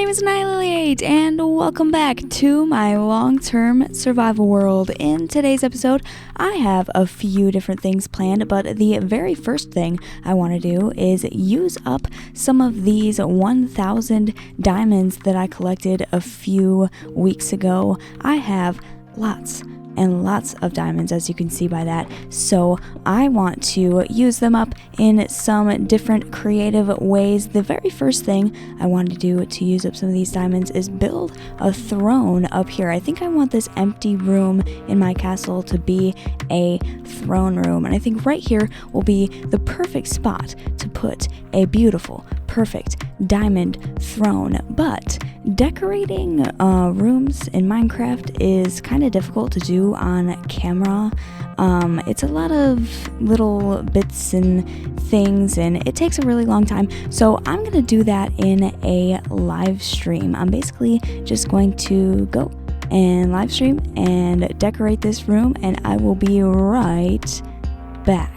name is Annihilate, and welcome back to my long-term survival world. In today's episode, I have a few different things planned, but the very first thing I want to do is use up some of these 1,000 diamonds that I collected a few weeks ago. I have lots and lots of diamonds, as you can see by that, so I want to use them up in some different creative ways. The very first thing I want to do to use up some of these diamonds is build a throne up here. I think I want this empty room in my castle to be a throne room, and I think right here will be the perfect spot to put a beautiful, perfect diamond throne. But decorating rooms in Minecraft is kind of difficult to do on camera. It's a lot of little bits and things, and it takes a really long time, so I'm gonna do that in a live stream. I'm basically just going to go and live stream and decorate this room, and I will be right back.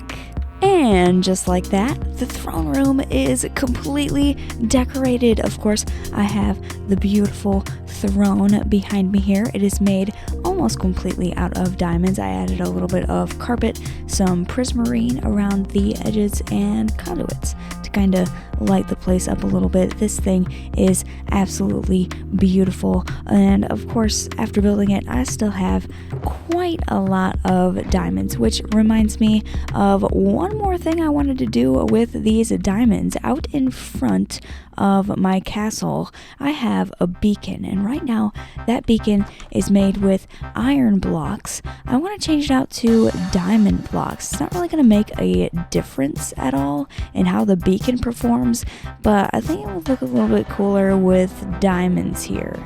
And just like that, the throne room is completely decorated. Of course, I have the beautiful throne behind me here. It is made almost completely out of diamonds. I added a little bit of carpet, some prismarine around the edges, and conduits to kind of light the place up a little bit. This thing is absolutely beautiful, and of course, after building it, I still have quite a lot of diamonds, which reminds me of one more thing I wanted to do with these diamonds. Out in front of my castle, I have a beacon, and right now that beacon is made with iron blocks. I want to change it out to diamond blocks. It's not really going to make a difference at all in how the beacon performs, but I think it would look a little bit cooler with diamonds here.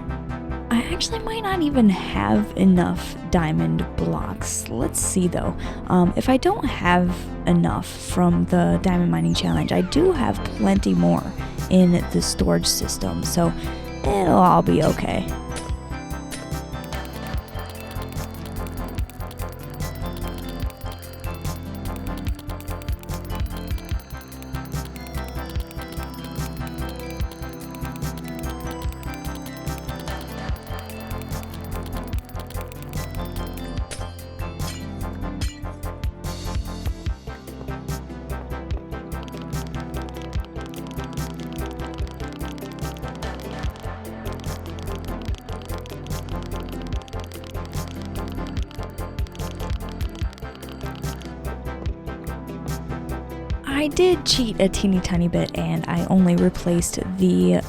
I actually might not even have enough diamond blocks. Let's see though. If I don't have enough from the diamond mining challenge, I do have plenty more in the storage system, so it'll all be okay. I did cheat a teeny tiny bit, and I only replaced the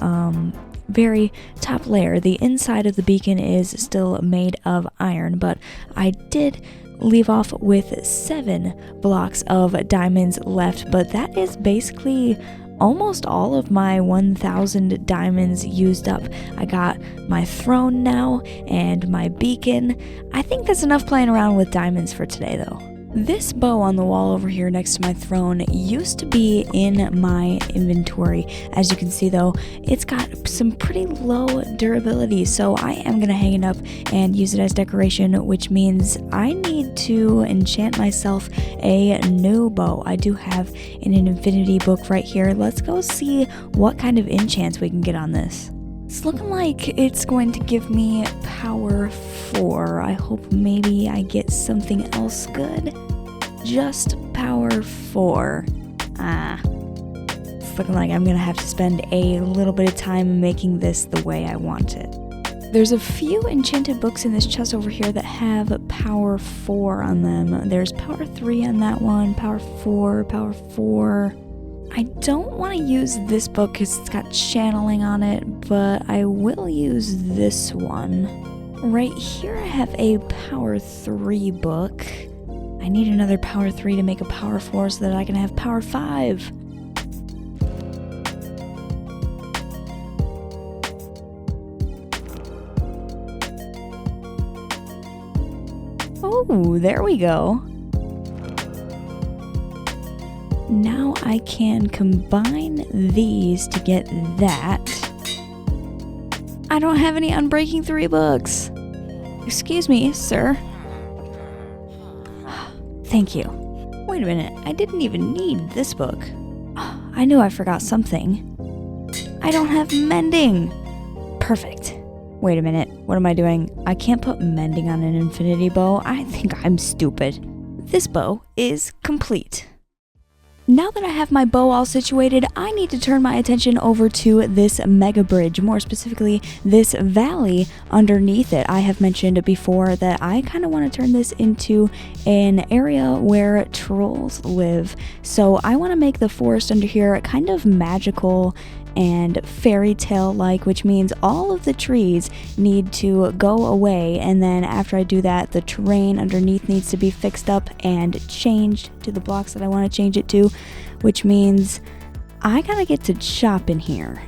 very top layer. The inside of the beacon is still made of iron, but I did leave off with 7 blocks of diamonds left, but that is basically almost all of my 1,000 diamonds used up. I got my throne now and my beacon. I think that's enough playing around with diamonds for today though. This bow on the wall over here next to my throne used to be in my inventory. As you can see though, it's got some pretty low durability, so I am going to hang it up and use it as decoration, which means I need to enchant myself a new bow. I do have an infinity book right here. Let's go see what kind of enchants we can get on this. It's looking like it's going to give me power 4. I hope maybe I get something else good. Just power 4. It's looking like I'm gonna have to spend a little bit of time making this the way I want it. There's a few enchanted books in this chest over here that have power 4 on them. There's power 3 on that one, power 4, power 4. I don't want to use this book because it's got channeling on it, but I will use this one. Right here I have a power 3 book. I need another power 3 to make a power 4 so that I can have power 5. Oh, there we go. Now I can combine these to get that. I don't have any Unbreaking 3 books. Excuse me, sir. Thank you. Wait a minute, I didn't even need this book. I knew I forgot something. I don't have mending. Perfect. Wait a minute, what am I doing? I can't put mending on an infinity bow. I think I'm stupid. This bow is complete. Now that I have my bow all situated, I need to turn my attention over to this mega bridge, more specifically this valley underneath it. I have mentioned before that I kind of want to turn this into an area where trolls live. So I want to make the forest under here kind of magical and fairy tale like, which means all of the trees need to go away, and then after I do that, the terrain underneath needs to be fixed up and changed to the blocks that I want to change it to, which means I gotta get to chop in here.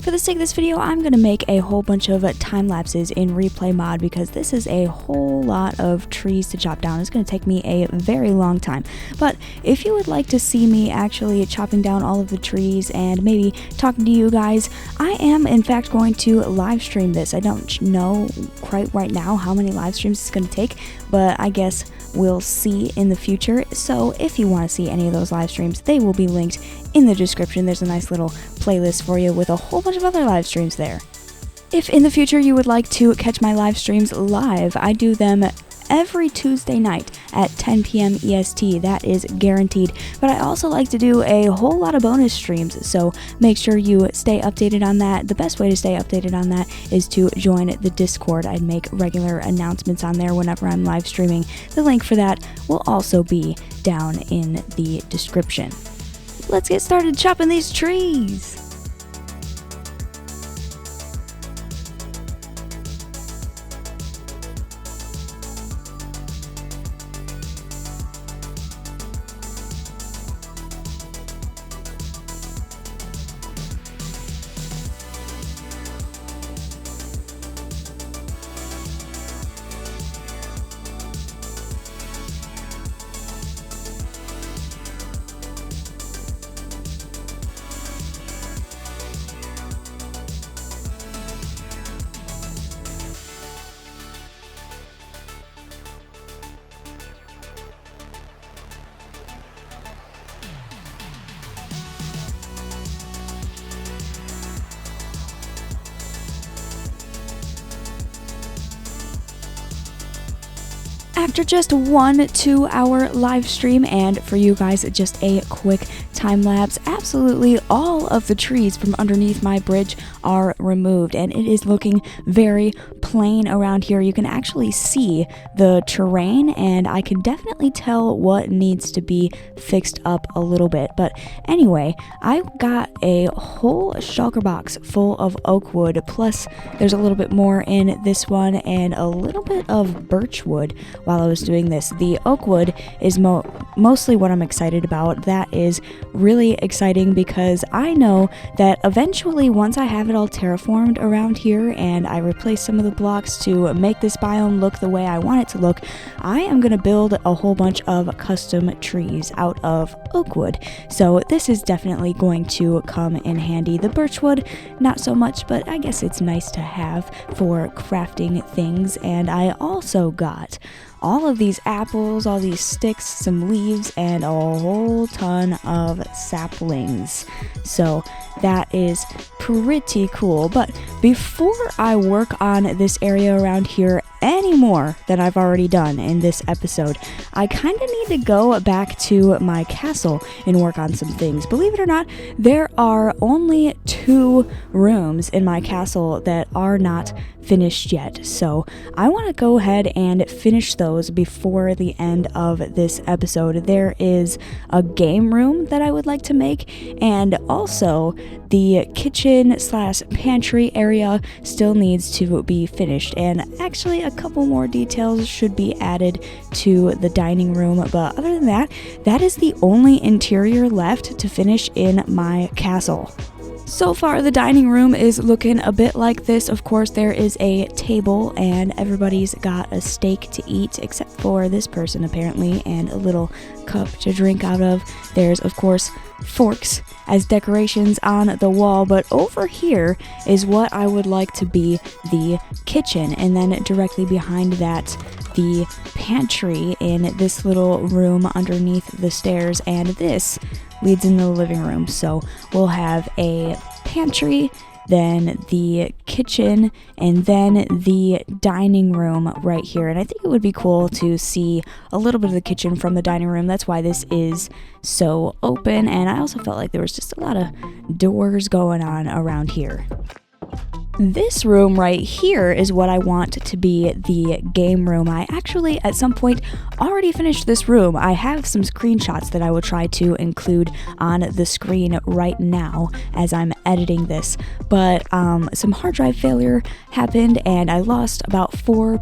For the sake of this video, I'm going to make a whole bunch of time lapses in Replay Mod because this is a whole lot of trees to chop down. It's going to take me a very long time. But if you would like to see me actually chopping down all of the trees and maybe talking to you guys, I am in fact going to live stream this. I don't know quite right now how many live streams it's going to take, but I guess we'll see in the future. So if you want to see any of those live streams, they will be linked in the description. There's a nice little playlist for you with a whole bunch of other live streams there. If in the future you would like to catch my live streams live, I do them every Tuesday night at 10 p.m. EST. That is guaranteed. But I also like to do a whole lot of bonus streams, so make sure you stay updated on that. The best way to stay updated on that is to join the Discord. I make regular announcements on there whenever I'm live streaming. The link for that will also be down in the description. Let's get started chopping these trees. After just 1 2-hour live stream, and for you guys just a quick time lapse, absolutely all of the trees from underneath my bridge are removed, and it is looking very plain around here. You can actually see the terrain, and I can definitely tell what needs to be fixed up a little bit. But anyway, I got a whole shulker box full of oak wood, plus there's a little bit more in this one and a little bit of birch wood. While I was doing this, the oak wood is mostly what I'm excited about. That is really exciting because I know that eventually, once I have it all terraformed around here and I replace some of the blocks to make this biome look the way I want it to look, I am going to build a whole bunch of custom trees out of oak wood. So this is definitely going to come in handy. The birch wood, not so much, but I guess it's nice to have for crafting things. And I also got all of these apples, all these sticks, some leaves, and a whole ton of saplings. So that is pretty cool. But before I work on this area around here any more than I've already done in this episode, I kind of need to go back to my castle and work on some things. Believe it or not, there are only 2 rooms in my castle that are not finished yet. So I want to go ahead and finish those before the end of this episode. There is a game room that I would like to make, and also the kitchen / pantry area still needs to be finished, and actually a couple more details should be added to the dining room. But other than that, that is the only interior left to finish in my castle. So far, the dining room is looking a bit like this. Of course, there is a table and everybody's got a steak to eat, except for this person apparently, and a little cup to drink out of. There's, of course, forks as decorations on the wall, but over here is what I would like to be the kitchen, and then directly behind that, the pantry in this little room underneath the stairs, and this leads into the living room. So we'll have a pantry then the kitchen, and then the dining room right here. And I think it would be cool to see a little bit of the kitchen from the dining room. That's why this is so open, and I also felt like there was just a lot of doors going on around here. This room right here is what I want to be the game room. I actually, at some point, already finished this room. I have some screenshots that I will try to include on the screen right now as I'm editing this. But some hard drive failure happened, and I lost about 4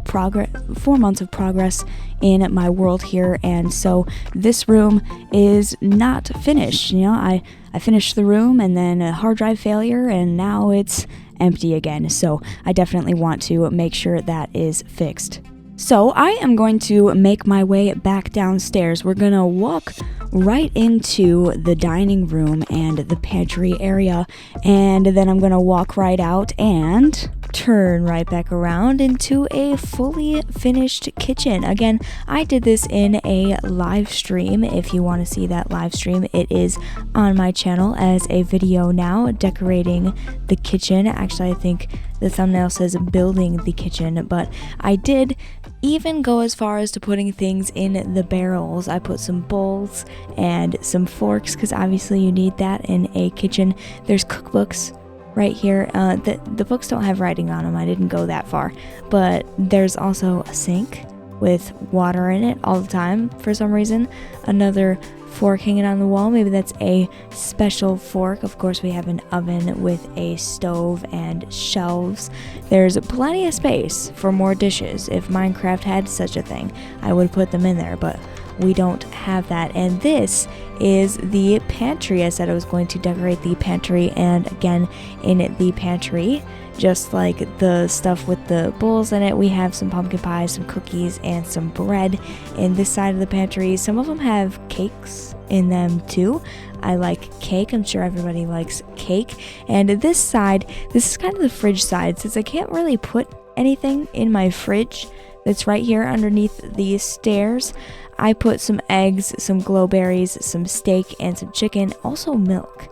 months of progress in my world here, and so this room is not finished. You know, I finished the room, and then a hard drive failure, and now it's empty again. So I definitely want to make sure that is fixed. So I am going to make my way back downstairs. We're gonna walk right into the dining room and the pantry area, and then I'm gonna walk right out and turn right back around into a fully finished kitchen. Again, I did this in a live stream. If you want to see that live stream, it is on my channel as a video now, decorating the kitchen. Actually, I think the thumbnail says building the kitchen, but I did even go as far as to putting things in the barrels. I put some bowls and some forks, because obviously you need that in a kitchen. There's cookbooks right here. The books don't have writing on them. I didn't go that far. But there's also a sink with water in it all the time for some reason. Another fork hanging on the wall. Maybe that's a special fork. Of course, we have an oven with a stove and shelves. There's plenty of space for more dishes. If Minecraft had such a thing, I would put them in there, but we don't have that. And this is the pantry. I said I was going to decorate the pantry, and again, in the pantry, just like the stuff with the bowls in it, we have some pumpkin pie, some cookies, and some bread in this side of the pantry. Some of them have cakes in them too. I like cake. I'm sure everybody likes cake. And this side, this is kind of the fridge side, since I can't really put anything in my fridge that's right here underneath these stairs. I put some eggs, some glowberries, some steak, and some chicken, also milk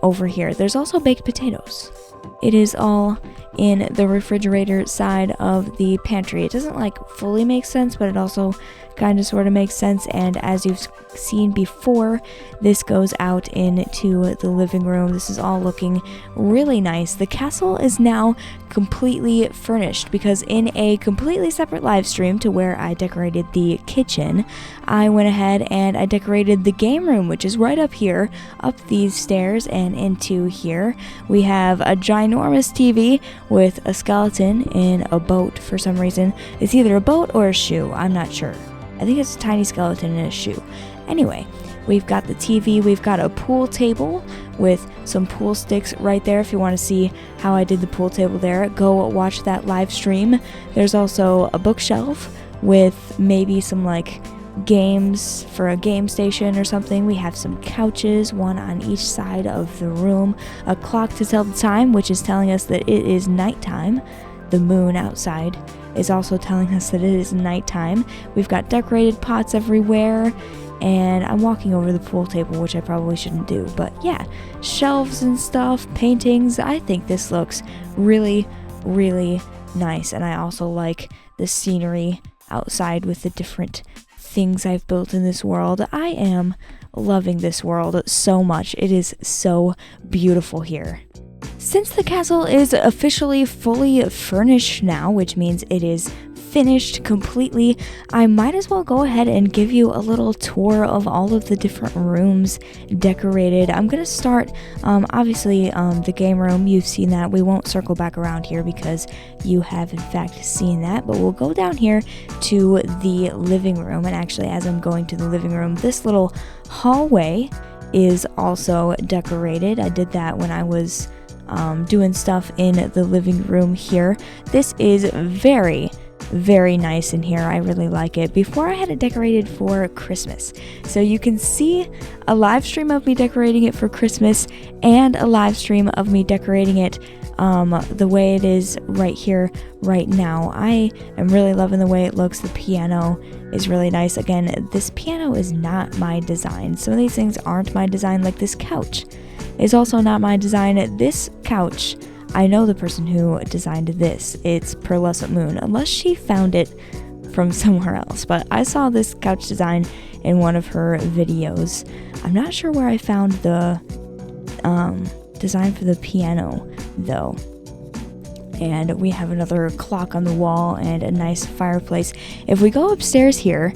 over here. There's also baked potatoes. It is all in the refrigerator side of the pantry. It doesn't like fully make sense, but it also kind of sort of makes sense. And as you've seen before, this goes out into the living room. This is all looking really nice. The castle is now completely furnished, because in a completely separate live stream to where I decorated the kitchen, I went ahead and I decorated the game room, which is right up here, up these stairs and into here. We have a ginormous TV with a skeleton in a boat for some reason. It's either a boat or a shoe, I'm not sure. I think it's a tiny skeleton in a shoe. Anyway, we've got the TV, we've got a pool table with some pool sticks right there. If you want to see how I did the pool table there, go watch that live stream. There's also a bookshelf with maybe some like games for a game station or something. We have some couches, one on each side of the room, a clock to tell the time, which is telling us that it is nighttime. The moon outside is also telling us that it is nighttime. We've got decorated pots everywhere, and I'm walking over the pool table, which I probably shouldn't do, but yeah, shelves and stuff, paintings. I think this looks really, really nice, and I also like the scenery outside with the different things I've built in this world. I am loving this world so much. It is so beautiful here. Since the castle is officially fully furnished now, which means it is finished completely, I might as well go ahead and give you a little tour of all of the different rooms decorated. I'm gonna start, obviously, the game room. You've seen that. We won't circle back around here because you have in fact seen that, but we'll go down here to the living room. And actually, as I'm going to the living room, this little hallway is also decorated. I did that when I was doing stuff in the living room here. This is very, very nice in here. I really like it. Before, I had it decorated for Christmas, so you can see a live stream of me decorating it for Christmas and a live stream of me decorating it the way it is right here right now. I am really loving the way it looks. The piano is really nice. Again, this piano is not my design. Some of these things aren't my design, like this couch. is also not my design. This couch, I know the person who designed this. It's Pearlescent Moon, unless she found it from somewhere else. But I saw this couch design in one of her videos. I'm not sure where I found the design for the piano though. And we have another clock on the wall and a nice fireplace. If we go upstairs here,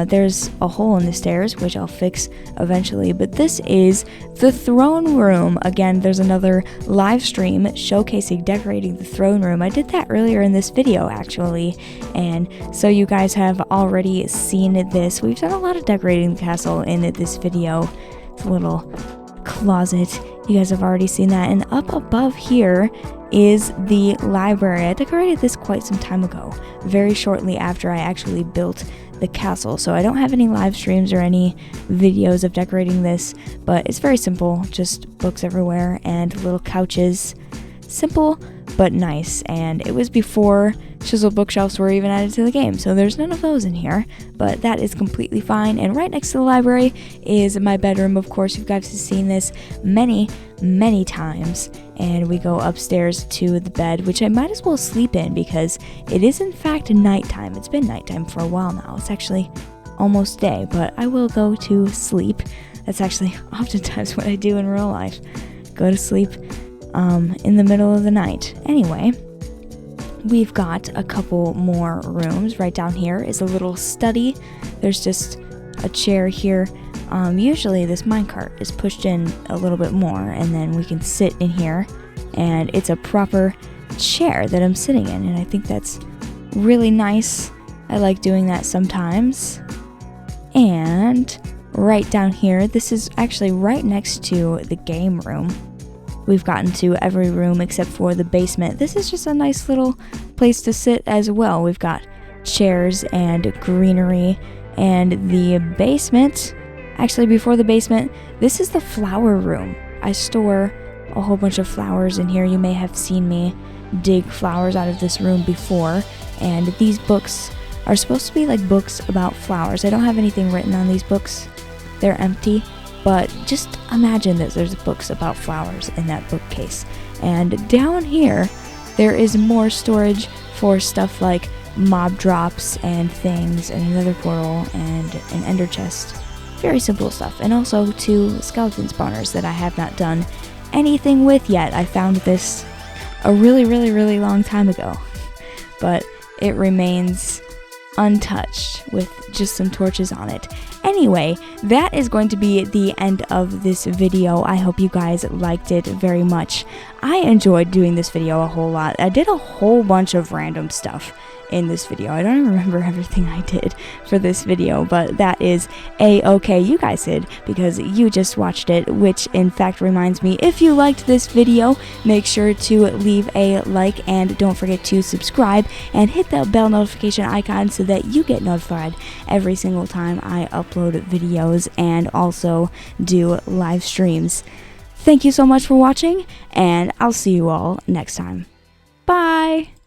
there's a hole in the stairs, which I'll fix eventually, but this is the throne room. Again, there's another live stream showcasing decorating the throne room. I did that earlier in this video, actually, and so you guys have already seen this. We've done a lot of decorating the castle in this video. It's a little closet. You guys have already seen that, and up above here is the library. I decorated this quite some time ago, very shortly after I actually built the castle, so I don't have any live streams or any videos of decorating this, but it's very simple, just books everywhere and little couches. Simple but nice, and it was before chisel bookshelves were even added to the game, so there's none of those in here, but that is completely fine. And right next to the library is my bedroom. Of course, you guys have seen this many times, and we go upstairs to the bed, which I might as well sleep in because it is in fact nighttime. It's been nighttime for a while now. It's actually almost day, but I will go to sleep. That's actually oftentimes what I do in real life. Go to sleep in the middle of the night. Anyway, we've got a couple more rooms. Right down here is a little study. There's just a chair here. Usually this minecart is pushed in a little bit more, and then we can sit in here, and it's a proper chair that I'm sitting in, and I think that's really nice. I like doing that sometimes. And right down here, this is actually right next to the game room. We've gotten to every room except for the basement. This is just a nice little place to sit as well. We've got chairs and greenery, and the basement, actually before the basement, this is the flower room. I store a whole bunch of flowers in here. You may have seen me dig flowers out of this room before, and these books are supposed to be like books about flowers. I don't have anything written on these books. They're empty. But just imagine that there's books about flowers in that bookcase. And down here, there is more storage for stuff like mob drops and things, and another portal and an ender chest. Very simple stuff. And also 2 skeleton spawners that I have not done anything with yet. I found this a really long time ago. But it remains untouched with just some torches on it. Anyway, that is going to be the end of this video. I hope you guys liked it very much. I enjoyed doing this video a whole lot. I did a whole bunch of random stuff in this video. I don't even remember everything I did for this video, but that is a-okay. You guys did because you just watched it, which in fact reminds me, if you liked this video, make sure to leave a like and don't forget to subscribe and hit that bell notification icon so that you get notified every single time I upload videos and also do live streams. Thank you so much for watching, and I'll see you all next time. Bye!